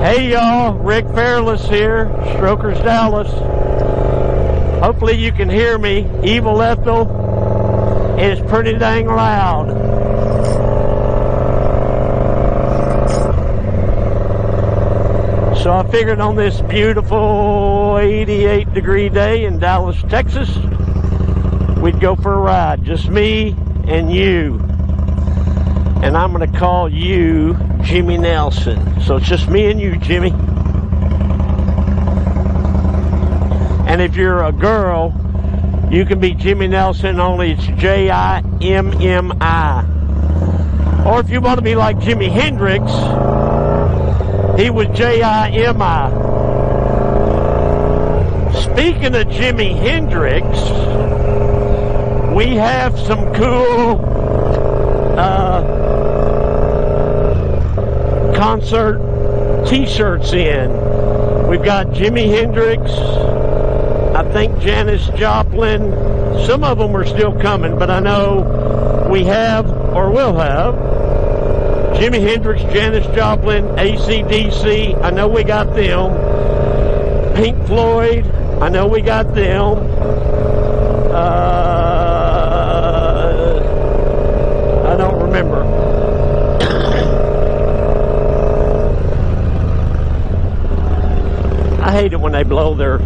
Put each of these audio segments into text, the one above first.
Hey y'all, Rick Fairless here, Strokers Dallas. Hopefully you can hear me. Evil Ethel is pretty dang loud. So I figured on this beautiful 88-degree day in Dallas, Texas, we'd go for a ride, just me and you. And I'm going to call you Jimmy Nelson. So it's just me and you, Jimmy. And if you're a girl, you can be Jimmy Nelson, only it's J-I-M-M-I. Or if you want to be like Jimi Hendrix, he was J-I-M-I. Speaking of Jimi Hendrix, we have some cool concert t-shirts in. We've got Jimi Hendrix, I think Janis Joplin. Some of them are still coming, but I know we have or will have Jimi Hendrix, Janis Joplin, AC/DC. I know we got them. Pink Floyd, I know we got them. I don't remember. I hate it when they blow their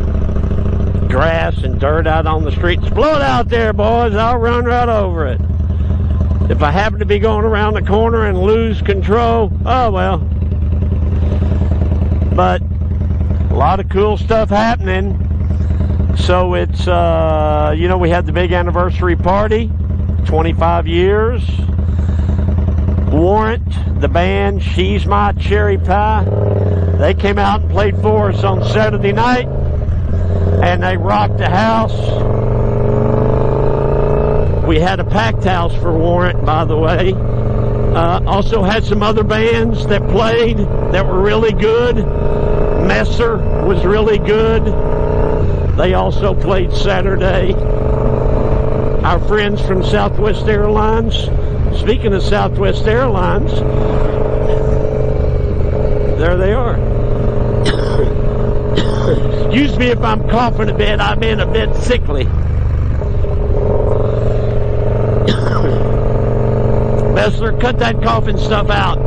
grass and dirt out on the streets. Blow it out there, boys. I'll run right over it. If I happen to be going around the corner and lose control, oh well. But a lot of cool stuff happening. So it's, you know, we had the big anniversary party, 25 years. Warrant, the band, She's My Cherry Pie. They came out and played for us on Saturday night, and they rocked the house. We had a packed house for Warrant, by the way. Also had some other bands that played that were really good. Messer was really good. They also played Saturday. Our friends from Southwest Airlines. Speaking of Southwest Airlines, there they are. Excuse me if I'm coughing a bit. I've been a bit sickly. Bessler, cut that coughing stuff out.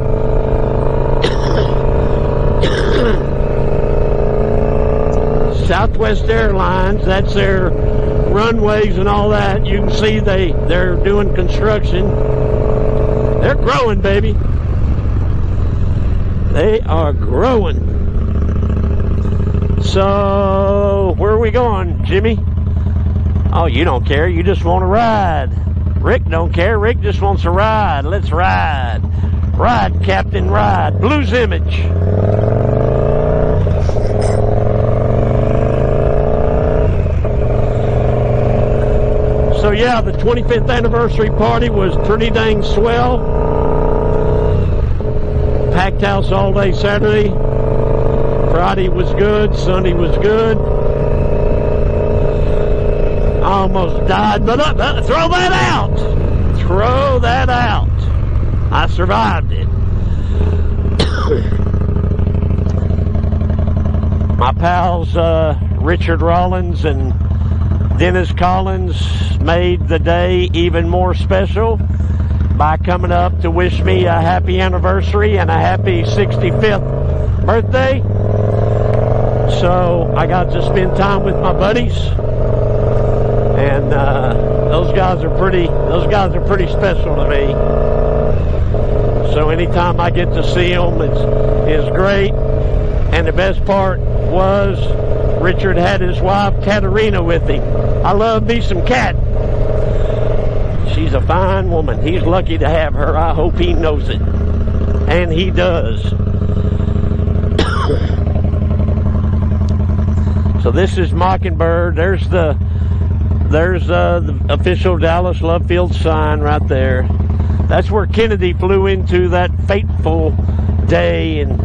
Southwest Airlines, that's their runways and all that. You can see they're doing construction. They're growing, baby. They are growing. So, where are we going, Jimmy? Oh, you don't care. You just want to ride. Rick don't care. Rick just wants to ride. Let's ride. Ride, Captain, ride. Blues Image. So, yeah, the 25th anniversary party was pretty dang swell. Packed house all day Saturday. Friday was good. Sunday was good. I almost died, but throw that out. Throw that out. I survived it. My pals Richard Rollins and Dennis Collins made the day even more special by coming up to wish me a happy anniversary and a happy 65th birthday. So I got to spend time with my buddies, and those guys are pretty special to me. So anytime I get to see them, it's great. And the best part was Richard had his wife Katerina with him. I love me some Kat. She's a fine woman. He's lucky to have her. I hope he knows it. And he does. So this is Mockingbird. There's the official Dallas Love Field sign right there. That's where Kennedy flew into that fateful day in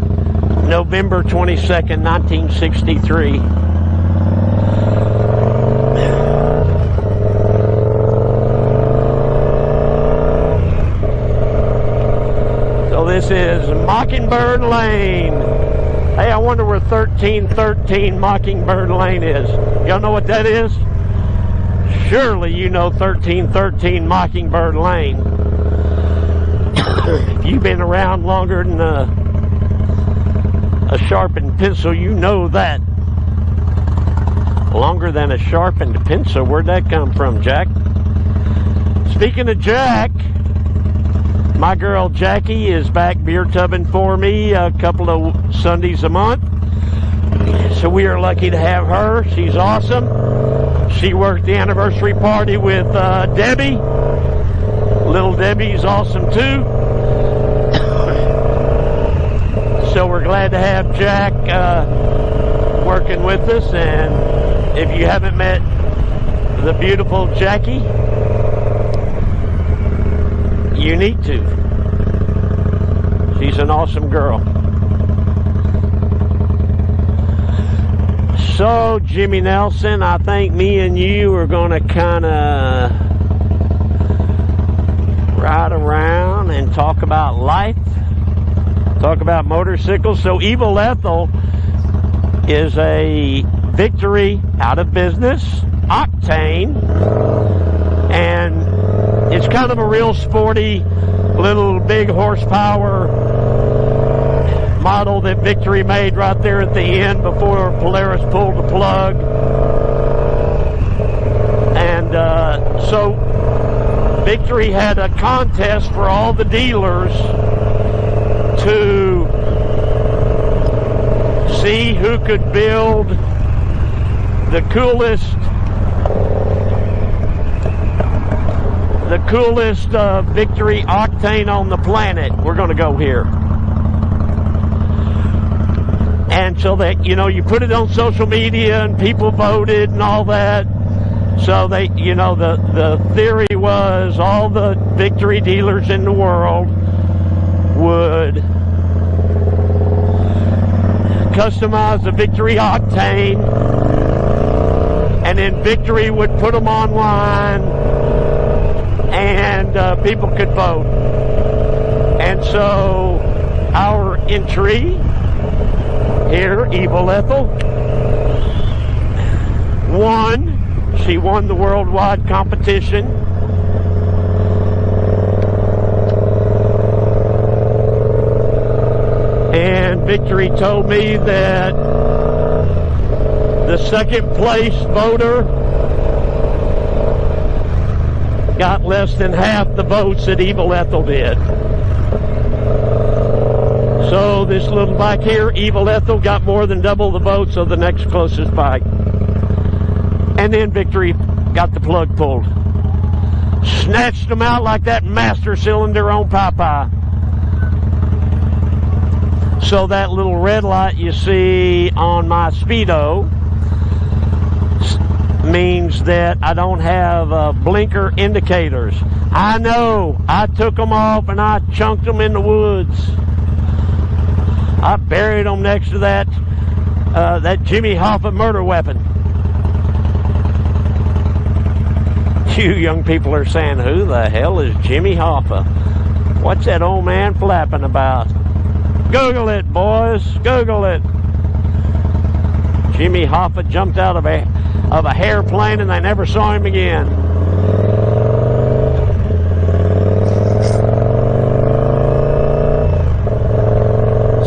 November 22nd, 1963. So this is Mockingbird Lane. Hey, wonder where 1313 Mockingbird Lane is. Y'all know what that is? Surely you know 1313 Mockingbird Lane. If you've been around longer than a sharpened pencil, you know that. Longer than a sharpened pencil. Where'd that come from, Jack? Speaking of Jack, my girl Jackie is back beer tubbing for me a couple of Sundays a month. So we are lucky to have her. She's awesome. She worked the anniversary party with Debbie. Little Debbie's awesome too. So we're glad to have Jack working with us. And if you haven't met the beautiful Jackie, you need to. She's an awesome girl. So, Jimmy Nelson, I think me and you are going to kind of ride around and talk about life, talk about motorcycles. So, Evil Ethel is a Victory out of business Octane, and it's kind of a real sporty little big horsepower model that Victory made right there at the end before Polaris pulled the plug. And so Victory had a contest for all the dealers to see who could build the coolest Victory Octane on the planet. We're going to go here. And so that, you know, you put it on social media and people voted and all that. So they, you know, the theory was all the Victory dealers in the world would customize the Victory Octane, and then Victory would put them online, and people could vote. And so our entry here, Evil Ethel, won. She won the worldwide competition. And Victory told me that the second place voter got less than half the votes that Evil Ethel did. So this little bike here, Evil Ethel, got more than double the votes of the next closest bike. And then Victory got the plug pulled. Snatched them out like that master cylinder on Popeye. So that little red light you see on my Speedo means that I don't have blinker indicators. I know. I took them off and I chunked them in the woods. I buried them next to that Jimmy Hoffa murder weapon. You young people are saying, who the hell is Jimmy Hoffa? What's that old man flapping about? Google it, boys. Google it. Jimmy Hoffa jumped out of a airplane and they never saw him again.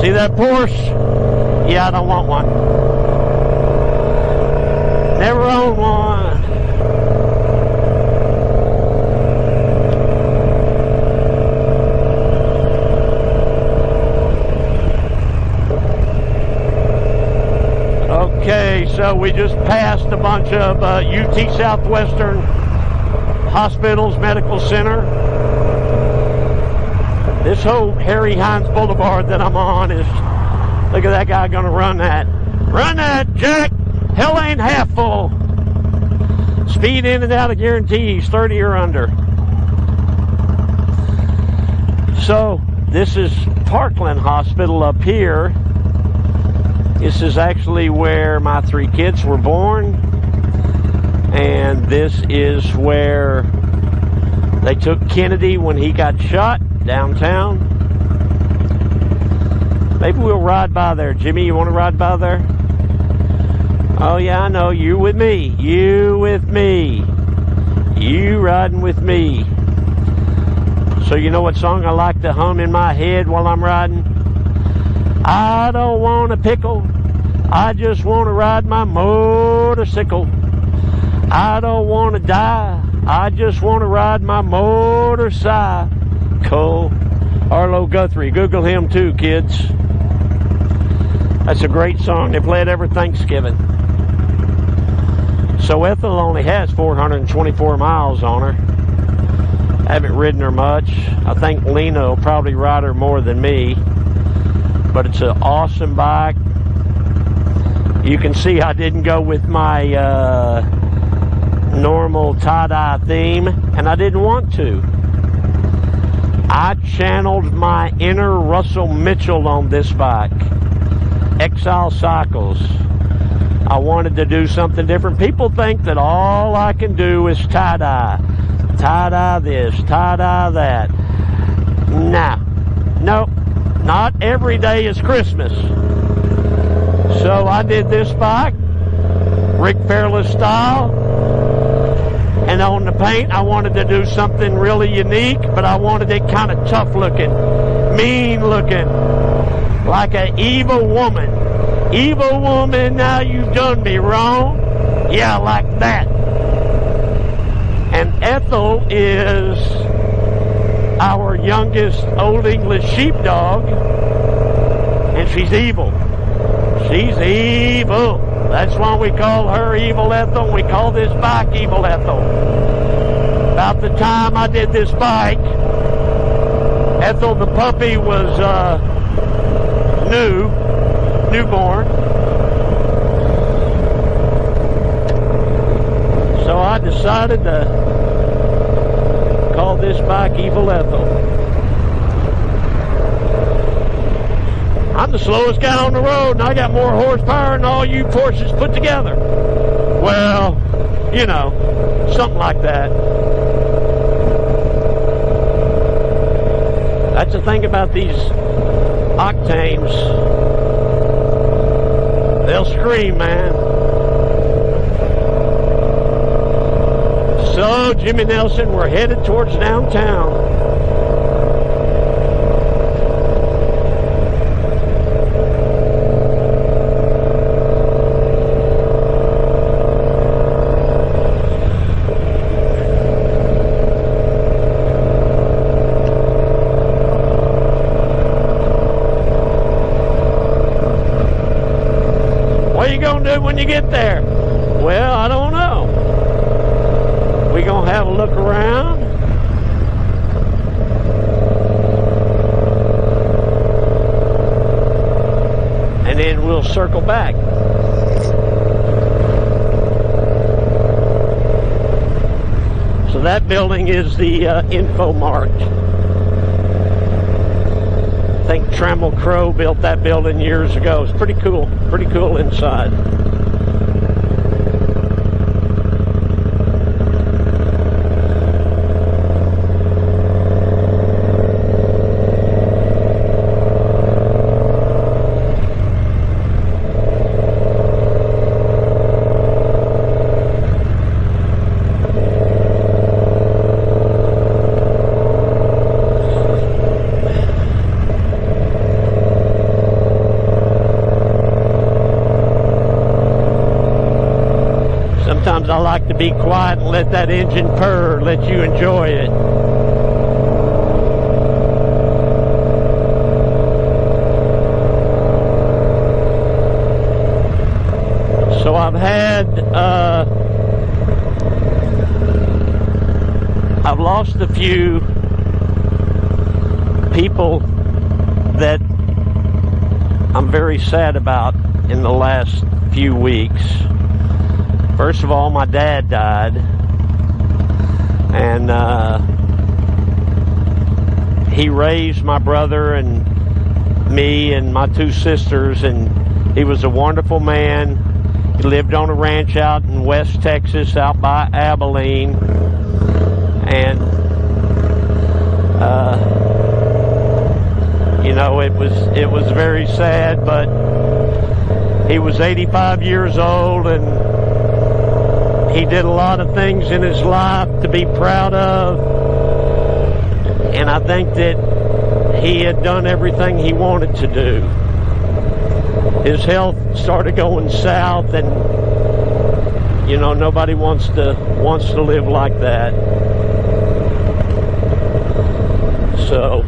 See that Porsche? Yeah, I don't want one. Never owned one. Okay, so we just passed a bunch of UT Southwestern Hospitals Medical Center. This whole Harry Hines Boulevard that I'm on is, look at that guy gonna run that. Run that, Jack! Hell ain't half full. Speed in and out of guarantees, 30 or under. So, this is Parkland Hospital up here. This is actually where my 3 kids were born. And this is where they took Kennedy when he got shot downtown. Maybe we'll ride by there. Jimmy, you want to ride by there? Oh, yeah, I know. You with me. You with me. You riding with me. So you know what song I like to hum in my head while I'm riding? I don't want a pickle. I just want to ride my motorcycle. I don't want to die. I just want to ride my motorcycle. Arlo Guthrie. Google him too, kids. That's a great song. They play it every Thanksgiving. So Ethel only has 424 miles on her. I haven't ridden her much. I think Lena will probably ride her more than me. But it's an awesome bike. You can see I didn't go with my normal tie-dye theme, and I didn't want to. I channeled my inner Russell Mitchell on this bike. Exile Cycles. I wanted to do something different. People think that all I can do is tie-dye. Tie-dye this, tie-dye that. Nah. Nope. Not every day is Christmas. So I did this bike, Rick Fairless style. And on the paint, I wanted to do something really unique, but I wanted it kind of tough looking, mean looking, like an evil woman. Evil woman, now you've done me wrong. Yeah, like that. And Ethel is our youngest Old English sheepdog, and she's evil. She's evil. That's why we call her Evil Ethel. We call this bike Evil Ethel. About the time I did this bike, Ethel the puppy was newborn. So I decided to call this bike Evil Ethel. I'm the slowest guy on the road, and I got more horsepower than all you Porsches put together. Well, you know, something like that. That's the thing about these Octanes. They'll scream, man. So, Jimmy Nelson, we're headed towards downtown. What are you going to do when you get there? Well, I don't know. We're going to have a look around. And then we'll circle back. So that building is the Info Mart. I think Trammell Crow built that building years ago. It's pretty cool inside. Sometimes I like to be quiet and let that engine purr, let you enjoy it. So I've lost a few people that I'm very sad about in the last few weeks. First of all, my dad died, and he raised my brother and me and my two sisters, and he was a wonderful man. He lived on a ranch out in West Texas, out by Abilene, and You know, it was very sad, but he was 85 years old, and he did a lot of things in his life to be proud of. And I think that he had done everything he wanted to do. His health started going south, and you know, nobody wants to live like that. So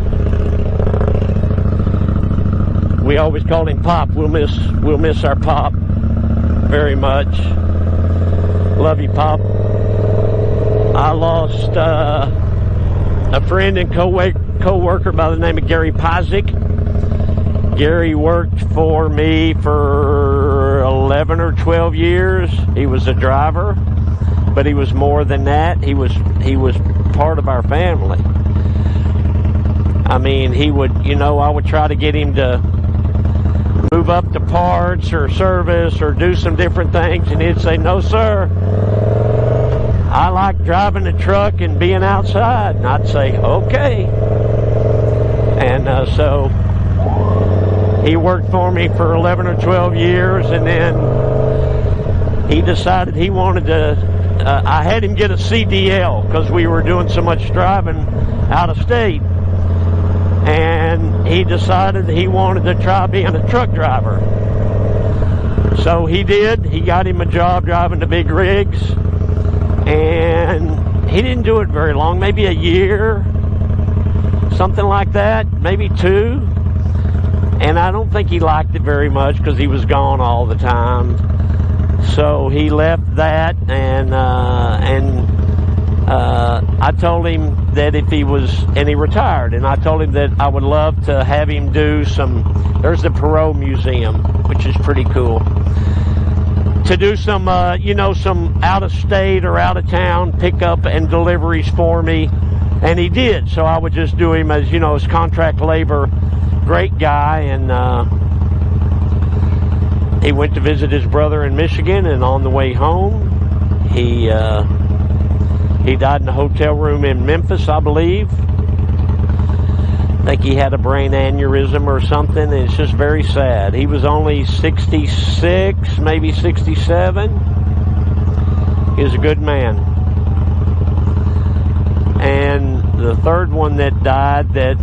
we always called him Pop. We'll miss our Pop very much. Love you, Pop. I lost a friend and co-worker by the name of Gary Pazik. Gary worked for me for 11 or 12 years. He was a driver, but he was more than that. He was part of our family. I mean, he would, you know, I would try to get him to move up to parts or service or do some different things, and he'd say, "No, sir. I like driving a truck and being outside." And I'd say, "Okay." And so he worked for me for 11 or 12 years, and then he decided he wanted to, I had him get a CDL because we were doing so much driving out of state. And he decided he wanted to try being a truck driver. So he did. He got him a job driving the big rigs. And he didn't do it very long, maybe a year, something like that, maybe 2. And I don't think he liked it very much because he was gone all the time. So he left that, and I told him that if he was, and he retired, and I told him that I would love to have him do there's the Perot Museum, which is pretty cool, to do some, you know, some out-of-state or out-of-town pickup and deliveries for me, and he did. So I would just do him as, you know, as contract labor. Great guy, and he went to visit his brother in Michigan, and on the way home, he died in a hotel room in Memphis, I believe. I think he had a brain aneurysm or something, and it's just very sad. He was only 66, maybe 67. He was a good man. And the third one that died that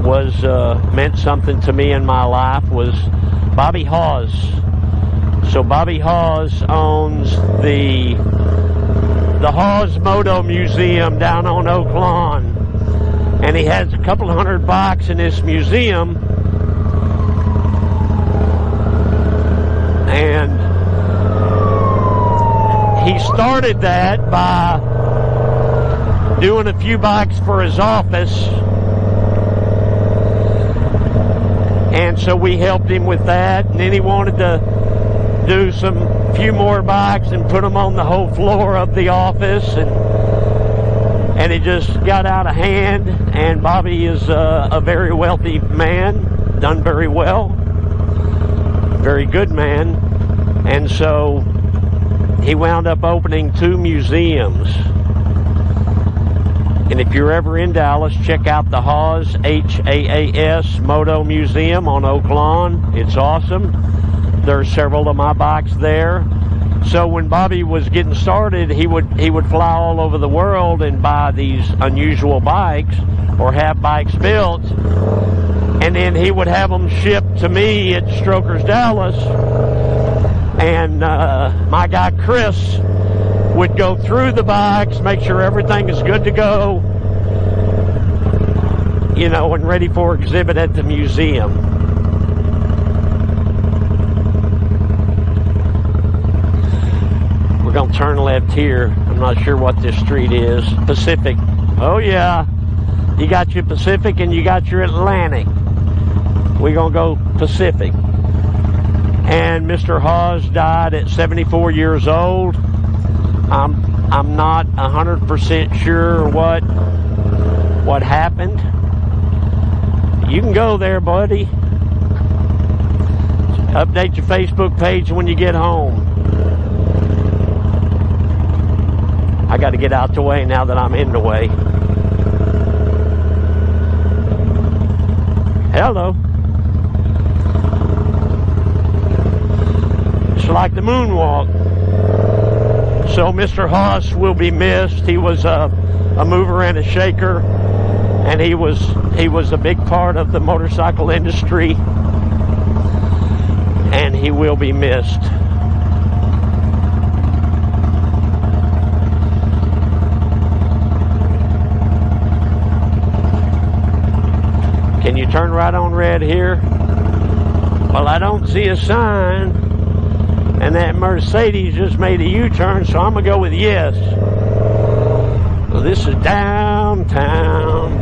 was meant something to me in my life was Bobby Hawes. So Bobby Hawes owns the Hawes Moto Museum down on Oak Lawn, and he has a couple of hundred bikes in this museum. And he started that by doing a few bikes for his office, and so we helped him with that. And then he wanted to do few more bikes and put them on the whole floor of the office, and it just got out of hand. And Bobby is a very wealthy man, done very well, very good man, and so he wound up opening 2 museums. And if you're ever in Dallas, check out the Haas, Haas Moto Museum on Oak Lawn. It's awesome. There's several of my bikes there. So when Bobby was getting started, he would fly all over the world and buy these unusual bikes or have bikes built, and then he would have them shipped to me at Strokers Dallas, and my guy Chris would go through the bikes, make sure everything is good to go, you know, and ready for exhibit at the museum. We're going to turn left here. I'm not sure what this street is. Pacific. Oh, yeah. You got your Pacific and you got your Atlantic. We're going to go Pacific. And Mr. Hawes died at 74 years old. I'm not 100% sure what happened. You can go there, buddy. Update your Facebook page when you get home. I got to get out the way now that I'm in the way. Hello. It's like the moonwalk. So Mr. Haas will be missed. He was a mover and a shaker, and he was a big part of the motorcycle industry, and he will be missed. Can you turn right on red here? Well, I don't see a sign, and that Mercedes just made a U-turn, so I'm going to go with yes. So this is downtown.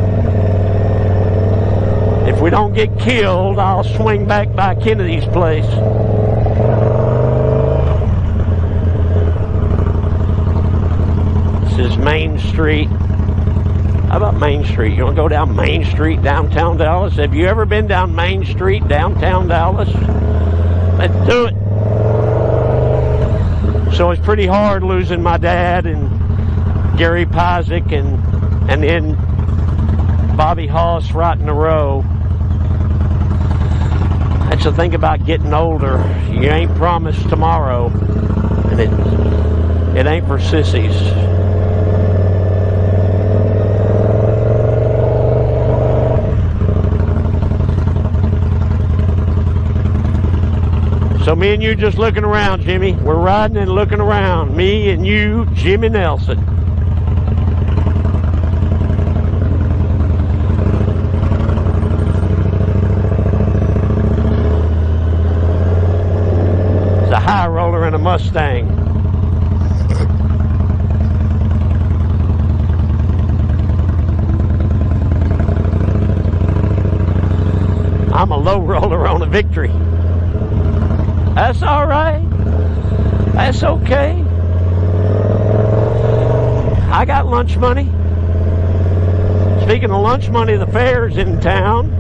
If we don't get killed, I'll swing back by Kennedy's place. This is Main Street. How about Main Street? You want to go down Main Street, downtown Dallas? Have you ever been down Main Street, downtown Dallas? Let's do it. So it's pretty hard losing my dad and Gary Pizek and then Bobby Haas right in a row. That's the thing about getting older. You ain't promised tomorrow, and it ain't for sissies. So me and you just looking around, Jimmy. We're riding and looking around. Me and you, Jimmy Nelson. It's a high roller and a Mustang. I'm a low roller on a Victory. That's all right. That's okay. I got lunch money. Speaking of lunch money, the fair's in town.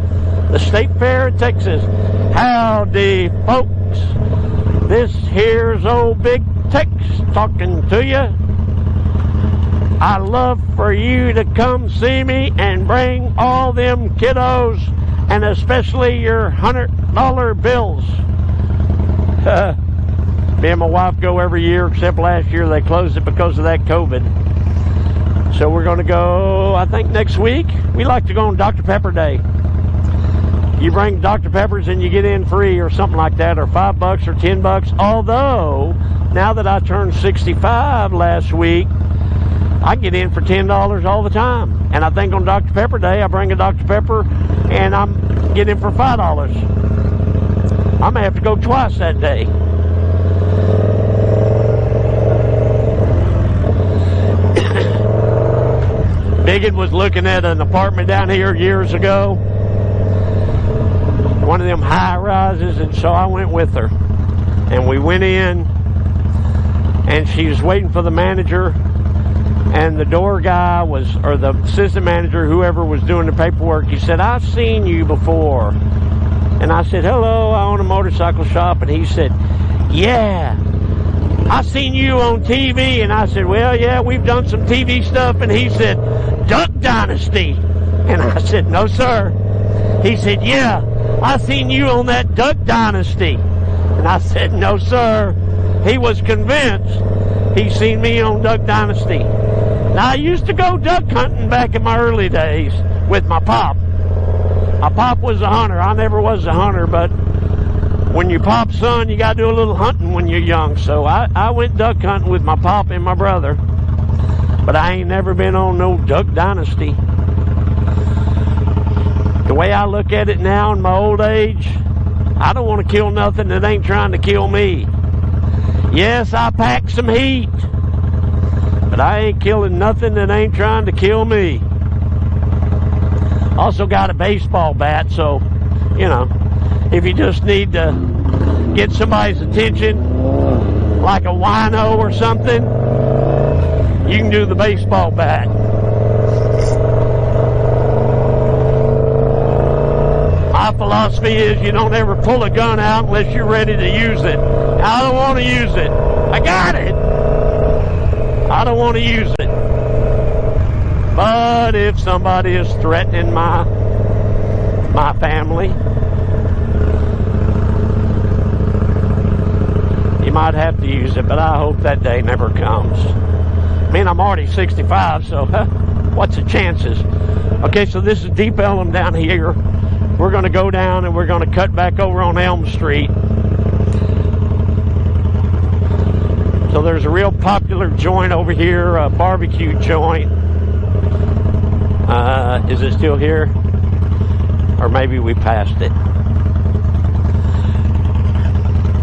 The State Fair of Texas. Howdy, folks. This here's old Big Tex talking to you. I love for you to come see me and bring all them kiddos, and especially your $100 bills. Me and my wife go every year, except last year they closed it because of that COVID. So we're going to go, I think, next week. We like to go on Dr. Pepper Day. You bring Dr. Peppers and you get in free or something like that, or $5 or $10. Although, now that I turned 65 last week, I get in for $10 all the time. And I think on Dr. Pepper Day, I bring a Dr. Pepper and I'm getting for $5. I may have to go twice that day. Biggin was looking at an apartment down here years ago, one of them high rises, and so I went with her. And we went in, and she was waiting for the manager, and the door guy was, or the assistant manager, whoever was doing the paperwork, he said, "I've seen you before." And I said, "Hello, I own a motorcycle shop." And he said, "Yeah, I seen you on TV." And I said, "Well, yeah, we've done some TV stuff." And he said, "Duck Dynasty." And I said, "No, sir." He said, "Yeah, I seen you on that Duck Dynasty." And I said, "No, sir." He was convinced he seen me on Duck Dynasty. Now, I used to go duck hunting back in my early days with my pop. My pop was a hunter. I never was a hunter, but when your pop's son, you got to do a little hunting when you're young. So I went duck hunting with my pop and my brother. But I ain't never been on no Duck Dynasty. The way I look at it now in my old age, I don't want to kill nothing that ain't trying to kill me. Yes, I pack some heat, but I ain't killing nothing that ain't trying to kill me. Also got a baseball bat, so, you know, if you just need to get somebody's attention, like a wino or something, you can do the baseball bat. My philosophy is you don't ever pull a gun out unless you're ready to use it. I don't want to use it. I got it. I don't want to use it. But if somebody is threatening my my family. You might have to use it, but I hope that day never comes. I mean, I'm already 65, so what's the chances? Okay, so this is Deep Ellum down here. We're going to go down and we're going to cut back over on Elm Street. So there's a real popular joint over here, a barbecue joint. Is it still here? Or maybe we passed it.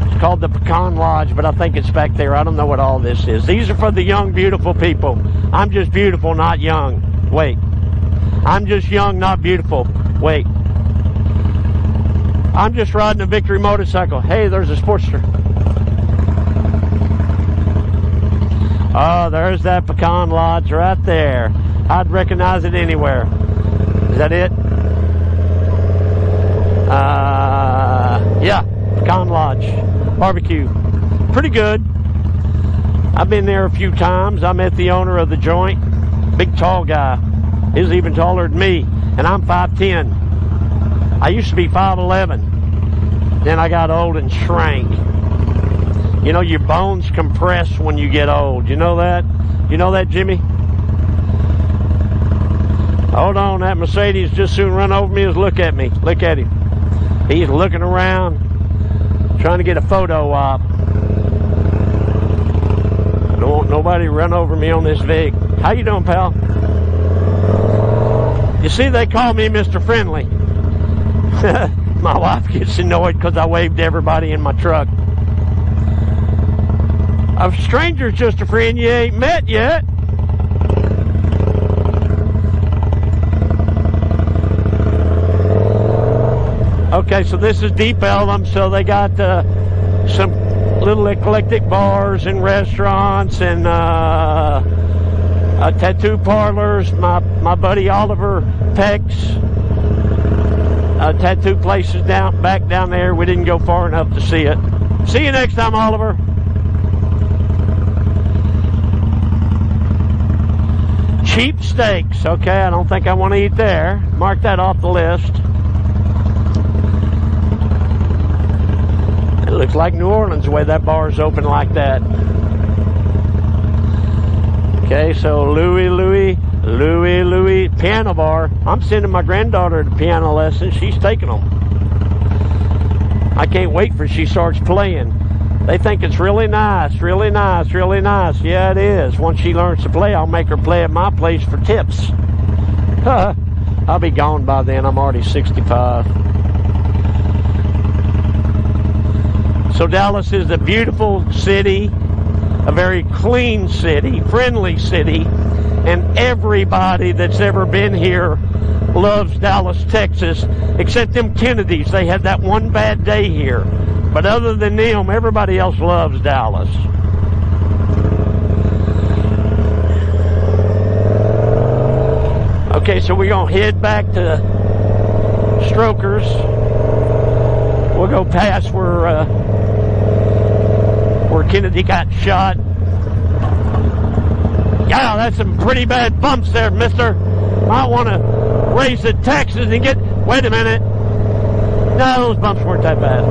It's called the Pecan Lodge, but I think it's back there. I don't know what all this is. These are for the young, beautiful people. I'm just beautiful, not young. Wait. I'm just young, not beautiful. Wait. I'm just riding a Victory motorcycle. Hey, there's a Sportster. Oh, there's that Pecan Lodge right there. I'd recognize it anywhere. Is that it? Yeah, Pecan Lodge. Barbecue. Pretty good. I've been there a few times. I met the owner of the joint. Big, tall guy. He's even taller than me. And I'm 5'10". I used to be 5'11". Then I got old and shrank. You know, your bones compress when you get old. You know that? You know that, Jimmy? Hold on, that Mercedes just soon run over me. Look at me. Look at him. He's looking around, trying to get a photo op. Don't want nobody run over me on this Vic. How you doing, pal? You see, they call me Mr. Friendly. My wife gets annoyed because I waved to everybody in my truck. A stranger's just a friend you ain't met yet. Okay, so this is Deep Ellum, so they got some little eclectic bars and restaurants and tattoo parlors. My buddy Oliver Peck's tattoo places back down there. We didn't go far enough to see it. See you next time, Oliver. Cheap steaks. Okay, I don't think I want to eat there. Mark that off the list. It looks like New Orleans the way that bar is open like that. Okay, so Louie piano bar. I'm sending my granddaughter to piano lessons. She's taking them. I can't wait for she starts playing. They think it's really nice, really nice, really nice. Yeah, it is. Once she learns to play, I'll make her play at my place for tips. I'll be gone by then. I'm already 65. So Dallas is a beautiful city, a very clean city, friendly city, and everybody that's ever been here loves Dallas, Texas, except them Kennedys. They had that one bad day here. But other than them, everybody else loves Dallas. Okay, so we're going to head back to Strokers. We'll go past where Kennedy got shot. Yeah, that's some pretty bad bumps there, mister. Might want to raise the taxes and get... Wait a minute. No, those bumps weren't that bad.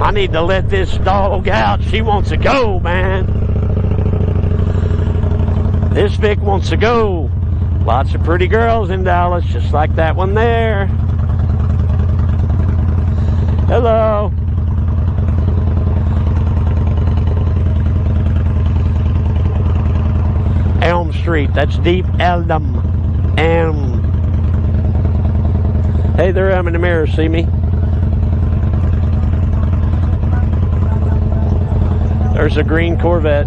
I need to let this dog out. She wants to go, man. This Vic wants to go. Lots of pretty girls in Dallas, just like that one there. Hello. Elm Street. That's Deep Ellum. Hey there, I'm in the mirror. See me? There's a green Corvette.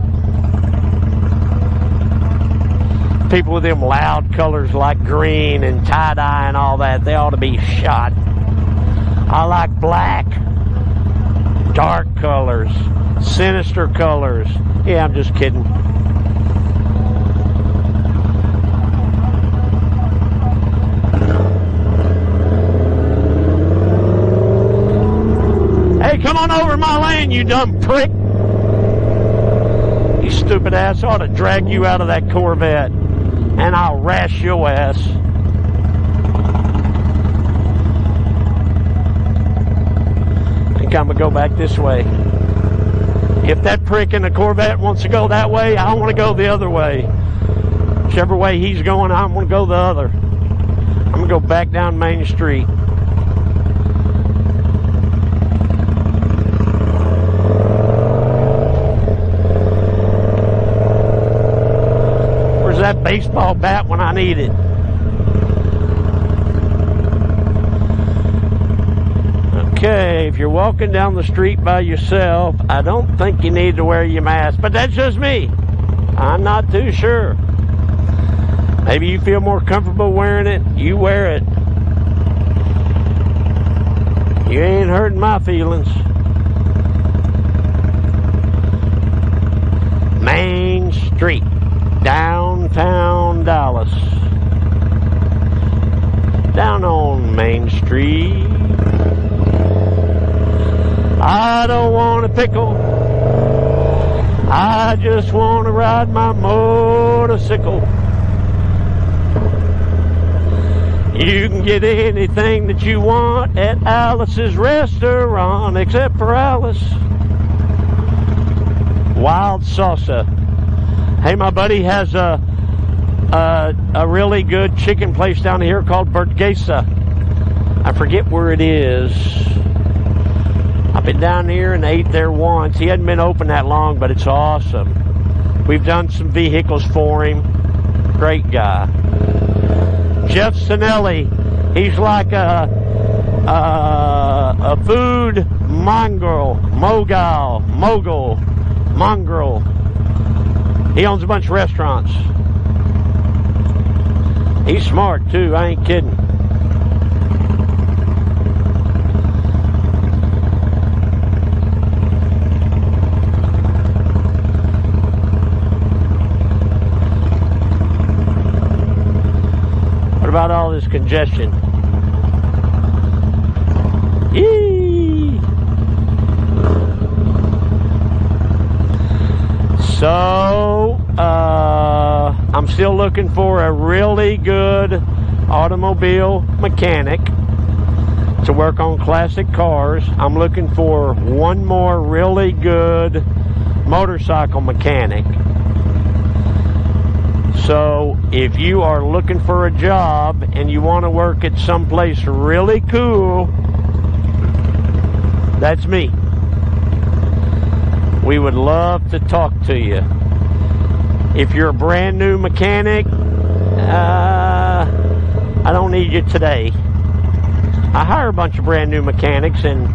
People with them loud colors like green and tie-dye and all that, they ought to be shot. I like black, dark colors, sinister colors. Yeah, I'm just kidding. Hey, come on over my lane, you dumb prick. You stupid ass. I ought to drag you out of that Corvette, and I'll rash your ass. I'm going to go back this way. If that prick in the Corvette wants to go that way, I want to go the other way. Whichever way he's going, I'm going to go the other. I'm going to go back down Main Street. Where's that baseball bat when I need it? Okay, if you're walking down the street by yourself, I don't think you need to wear your mask, but that's just me. I'm not too sure. Maybe you feel more comfortable wearing it, you wear it. You ain't hurting my feelings. Main Street, downtown Dallas. Down on Main Street. I don't want a pickle. I just want to ride my motorcycle. You can get anything that you want at Alice's restaurant, except for Alice. Wild salsa. Hey, my buddy has a really good chicken place down here called Burguesa. I forget where it is. I've been down here and ate there once. He hadn't been open that long, but it's awesome. We've done some vehicles for him. Great guy. Jeff Sinelli. He's like a food mongrel. He owns a bunch of restaurants. He's smart too, I ain't kidding. What about all this congestion? Yee! So, I'm still looking for a really good automobile mechanic to work on classic cars. I'm looking for one more really good motorcycle mechanic. So if you are looking for a job and you want to work at someplace really cool, that's me. We would love to talk to you. If you're a brand new mechanic, I don't need you today. I hire a bunch of brand new mechanics, and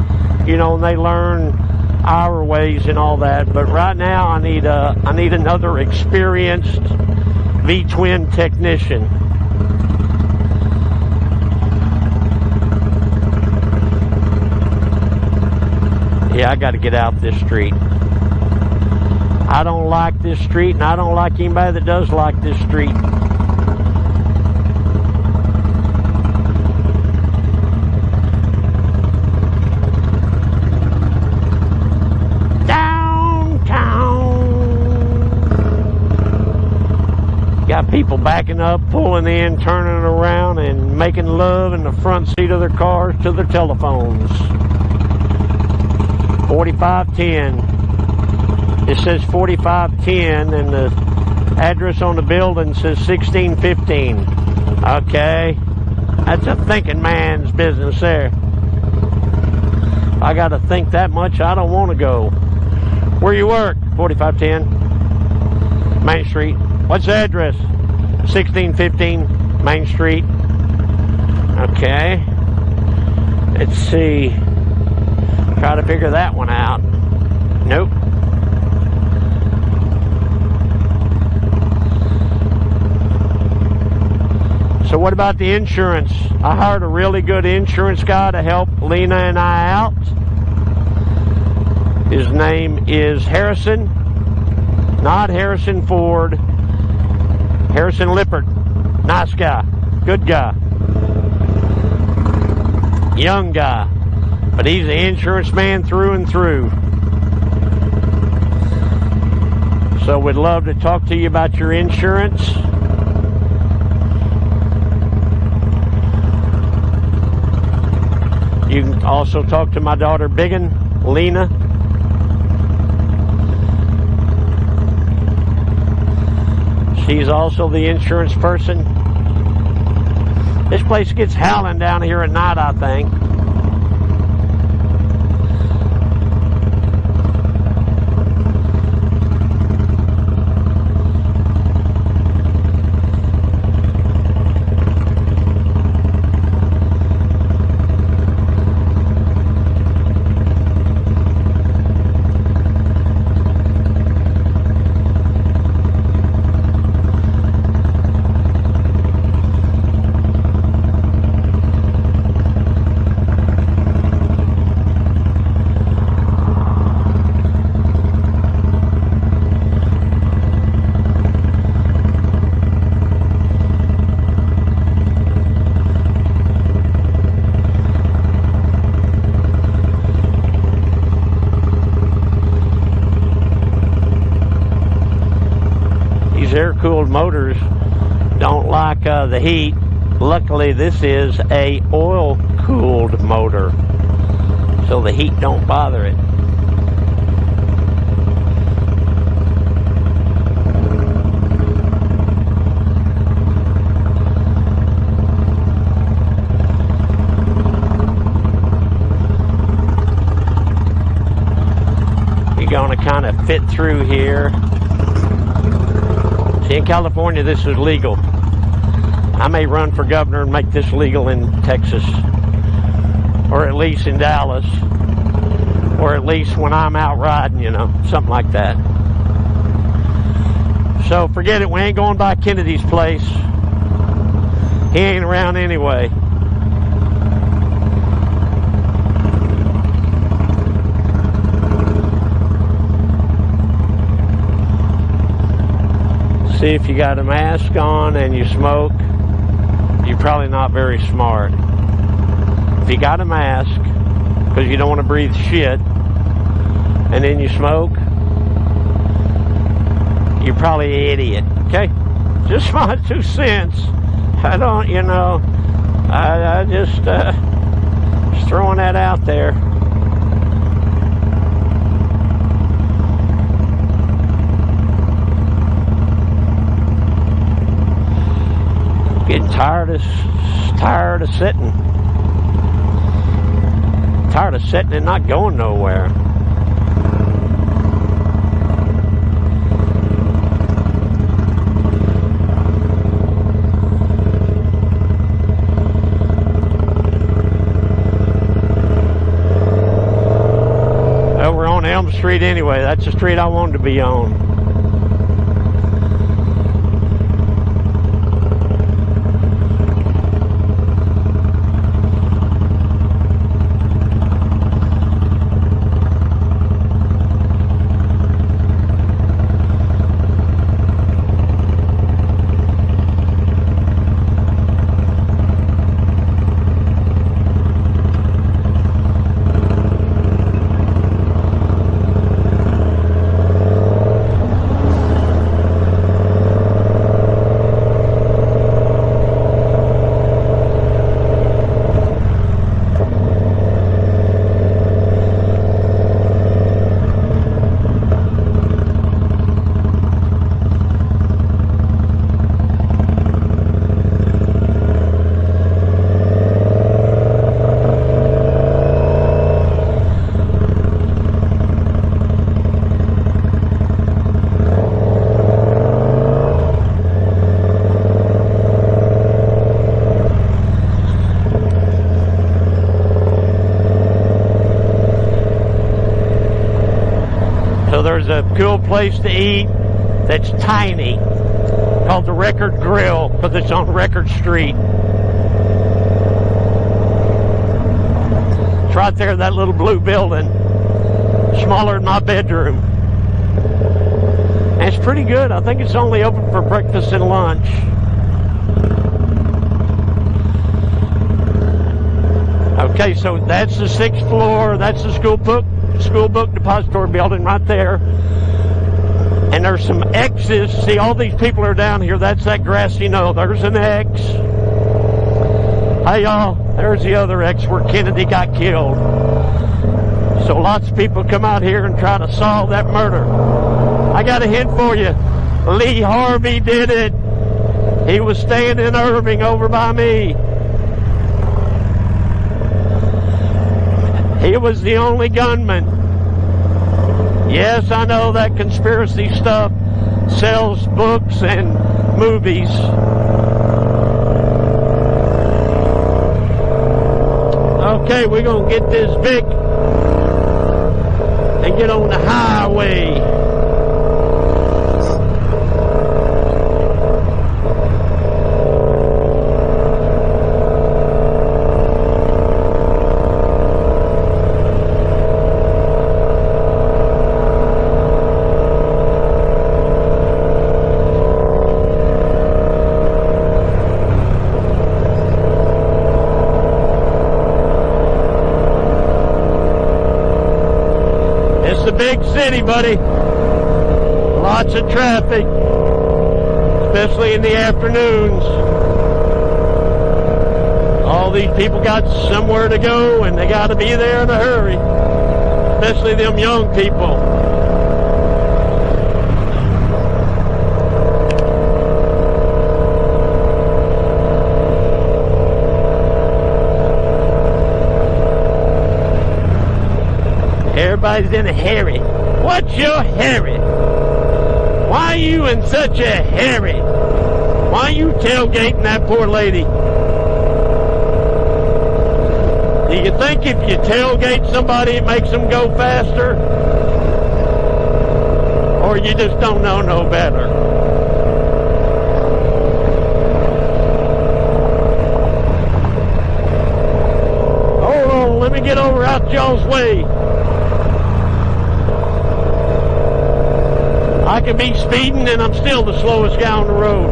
you know, they learn our ways and all that. But right now, I need another experienced V-twin technician. Yeah, I got to get out this street. I don't like this street, and I don't like anybody that does like this street. Got people backing up, pulling in, turning around, and making love in the front seat of their cars to their telephones. 4510. It says 4510, and the address on the building says 1615. Okay, that's a thinking man's business there. I got to think that much, I don't want to go. Where you work? 4510 Main Street. What's the address? 1615 Main Street. Okay. Let's see. Try to figure that one out. Nope. So what about the insurance? I hired a really good insurance guy to help Lena and I out. His name is Harrison. Not Harrison Ford. Harrison Lippert. Nice guy. Good guy. Young guy. But he's an insurance man through and through. So we'd love to talk to you about your insurance. You can also talk to my daughter Biggin. Lena. She's also the insurance person. This place gets howling down here at night, I think. Air-cooled motors don't like the heat. Luckily, this is a oil-cooled motor, so the heat don't bother it. You're going to kind of fit through here. In California, this is legal. I may run for governor and make this legal in Texas, or at least in Dallas, or at least when I'm out riding, you know, something like that. So forget it, we ain't going by Kennedy's place. He ain't around anyway. See, if you got a mask on and you smoke, you're probably not very smart. If you got a mask, because you don't want to breathe shit, and then you smoke, you're probably an idiot, okay? Just my 2 cents. I don't, you know, I just throwing that out there. Getting tired of sitting. Tired of sitting and not going nowhere. Well, we're on Elm Street anyway. That's the street I wanted to be on. There's a cool place to eat that's tiny called the Record Grill, because it's on Record Street. It's right there in that little blue building, smaller than my bedroom. And it's pretty good. I think it's only open for breakfast and lunch. Okay, so that's the 6th floor. That's the school book depository building right there. And there's some X's. See, all these people are down here. That's that grassy knoll. There's an X. Hey, y'all, there's the other X where Kennedy got killed. So lots of people come out here and try to solve that murder. I got a hint for you. Lee Harvey did it. He was staying in Irving over by me. He was the only gunman. Yes, I know that conspiracy stuff sells books and movies. Okay, we're going to get this Vic and get on the highway. Big city, buddy. Lots of traffic, especially in the afternoons. All these people got somewhere to go and they got to be there in a hurry, especially them young people. Everybody's in a hurry. What's your hurry? Why are you in such a hurry? Why are you tailgating that poor lady? Do you think if you tailgate somebody it makes them go faster? Or you just don't know no better? Hold on, let me get over out y'all's way. I can be speeding and I'm still the slowest guy on the road.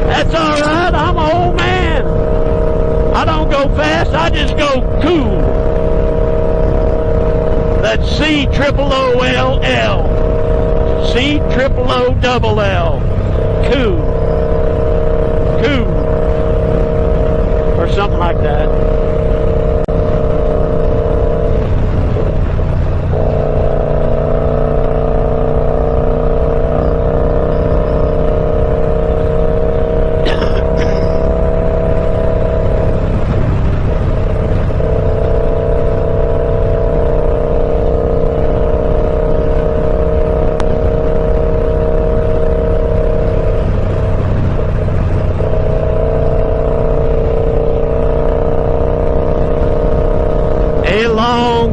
That's all right. I'm an old man. I don't go fast. I just go cool. That's C-triple-O-L-L. C-triple-O-double-L. Cool. Cool. Or something like that.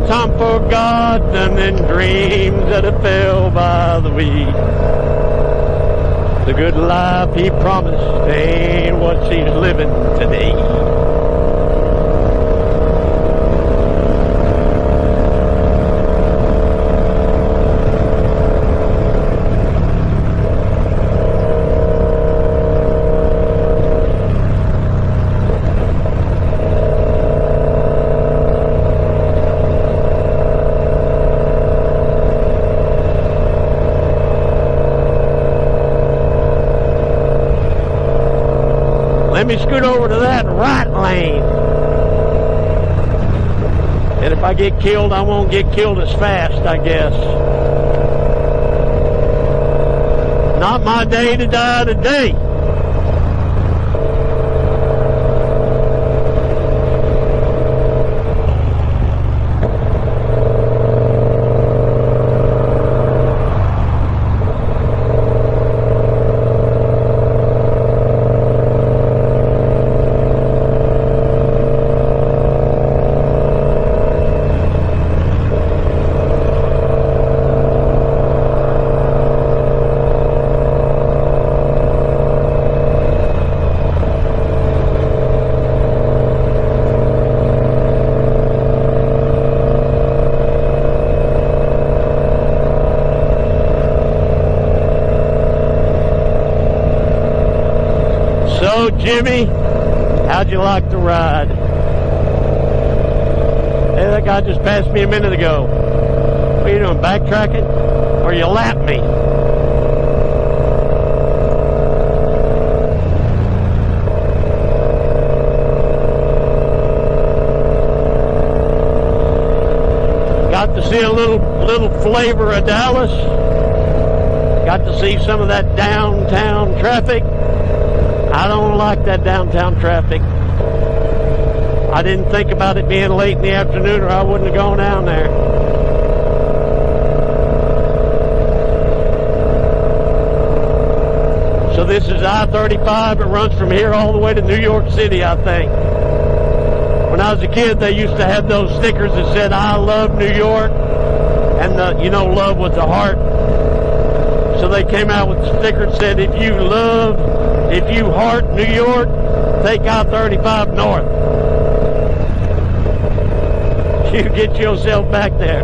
Time forgotten and dreams that have fell by the way. The good life he promised ain't what she's living today. Let me scoot over to that right lane. And if I get killed, I won't get killed as fast, I guess. Not my day to die today. So, Jimmy, how'd you like the ride? Hey, that guy just passed me a minute ago. What are you doing, backtracking? Or you lapped me? flavor of Dallas. Got to see some of that downtown traffic. I don't like that downtown traffic. I didn't think about it being late in the afternoon or I wouldn't have gone down there. So this is I-35. It runs from here all the way to New York City, I think. When I was a kid, they used to have those stickers that said, I love New York. And, love was the heart. So they came out with a sticker that said, if you heart New York, take I-35 north. You get yourself back there.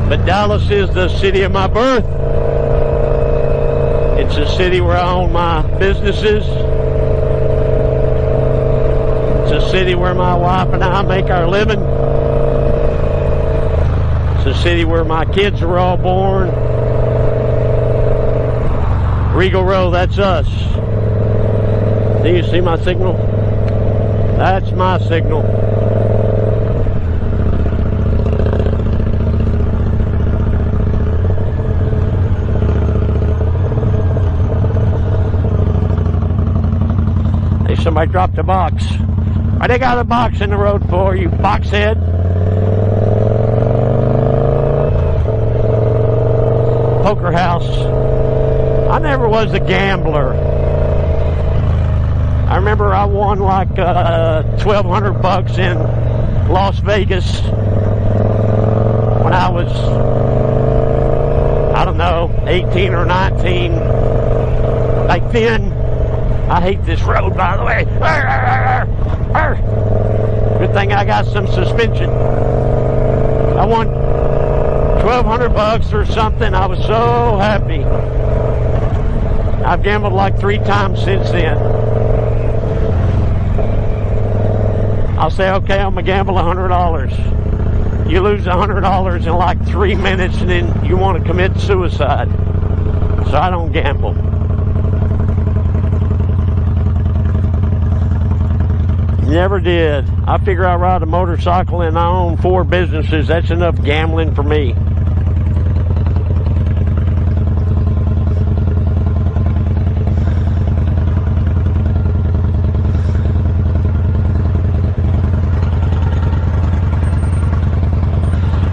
But Dallas is the city of my birth. It's a city where I own my businesses. It's a city where my wife and I make our living. It's a city where my kids are all born. Regal Row, that's us. Do you see my signal? That's my signal. Hey, somebody dropped a box. Why they got a box in the road for, you boxhead? Poker house. I never was a gambler. I remember I won like $1,200 in Las Vegas when I was, I don't know, 18 or 19. Back then, I hate this road, by the way. Good thing I got some suspension. I won $1,200 or something. I was so happy. I've gambled like 3 times since then. I'll say, okay, I'm going to gamble $100. You lose $100 in like 3 minutes and then you want to commit suicide. So I don't gamble. Never did. I figure I ride a motorcycle and I own 4 businesses. That's enough gambling for me.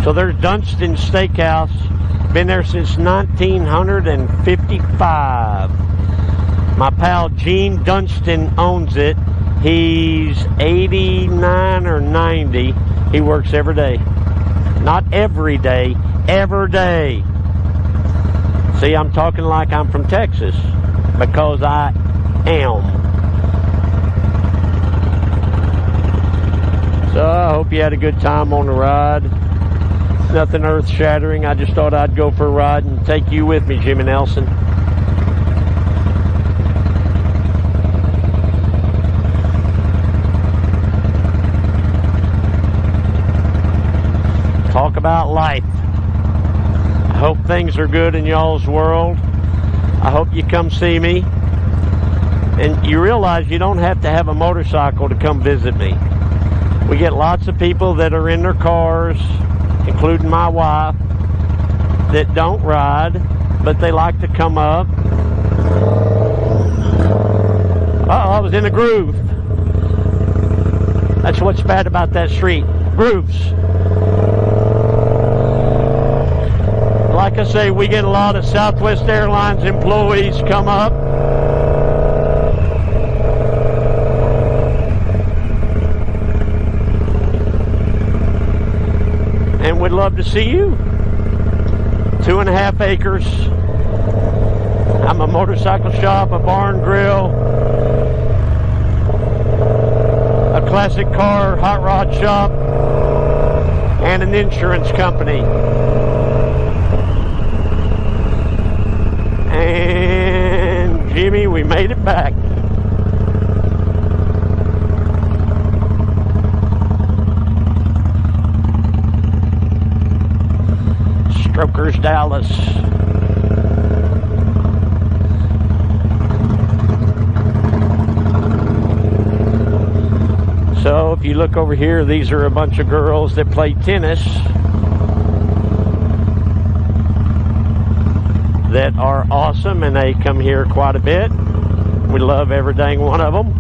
So there's Dunstan Steakhouse. Been there since 1955. My pal Gene Dunstan owns it. He's 89 or 90. He works every day. Not every day, every day. See, I'm talking like I'm from Texas because I am. So I hope you had a good time on the ride. Nothing earth-shattering. I just thought I'd go for a ride and take you with me, Jimmy Nelson. Talk about life. I hope things are good in y'all's world. I hope you come see me. And you realize you don't have to have a motorcycle to come visit me. We get lots of people that are in their cars, including my wife, that don't ride, but they like to come up. Uh-oh, I was in a groove. That's what's bad about that street. Grooves. Like I say, we get a lot of Southwest Airlines employees come up. And we'd love to see you. 2.5 acres. I'm a motorcycle shop, a barn grill, a classic car, hot rod shop, and an insurance company. And Jimmy, we made it back. Strokers, Dallas. So if you look over here, these are a bunch of girls that play tennis that are awesome, and they come here quite a bit. We love every dang one of them.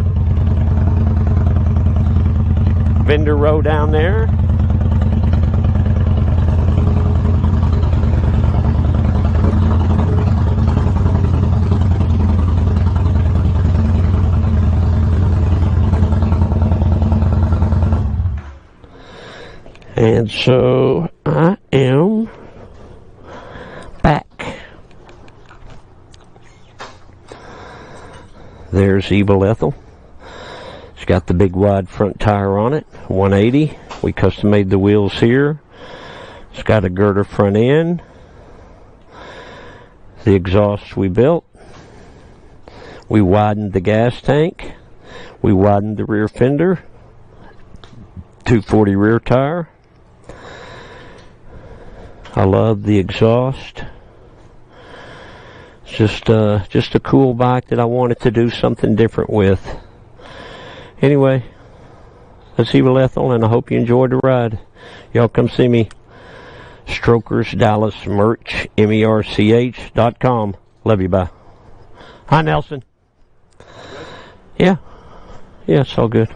Vendor row down there. And so I am back. There's Evil Ethel. It's got the big wide front tire on it, 180. We custom made the wheels here. It's got a girder front end. The exhaust we built. We widened the gas tank. We widened the rear fender. 240 rear tire. I love the exhaust. It's just a cool bike that I wanted to do something different with. Anyway, that's Evil Ethel, and I hope you enjoyed the ride. Y'all come see me. Strokers Dallas Merch, MERCH.com. Love you, bye. Hi, Nelson. Yeah. Yeah, it's all good.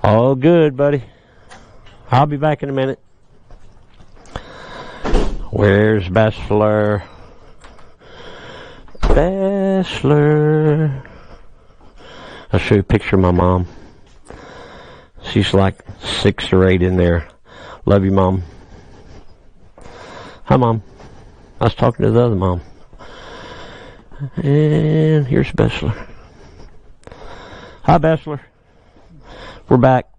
All good, buddy. I'll be back in a minute. Where's Bachelor? Bachelor. I'll show you a picture of my mom. She's like 6 or 8 in there. Love you, Mom. Hi, Mom. I was talking to the other mom. And here's Bachelor. Hi, Bachelor. We're back.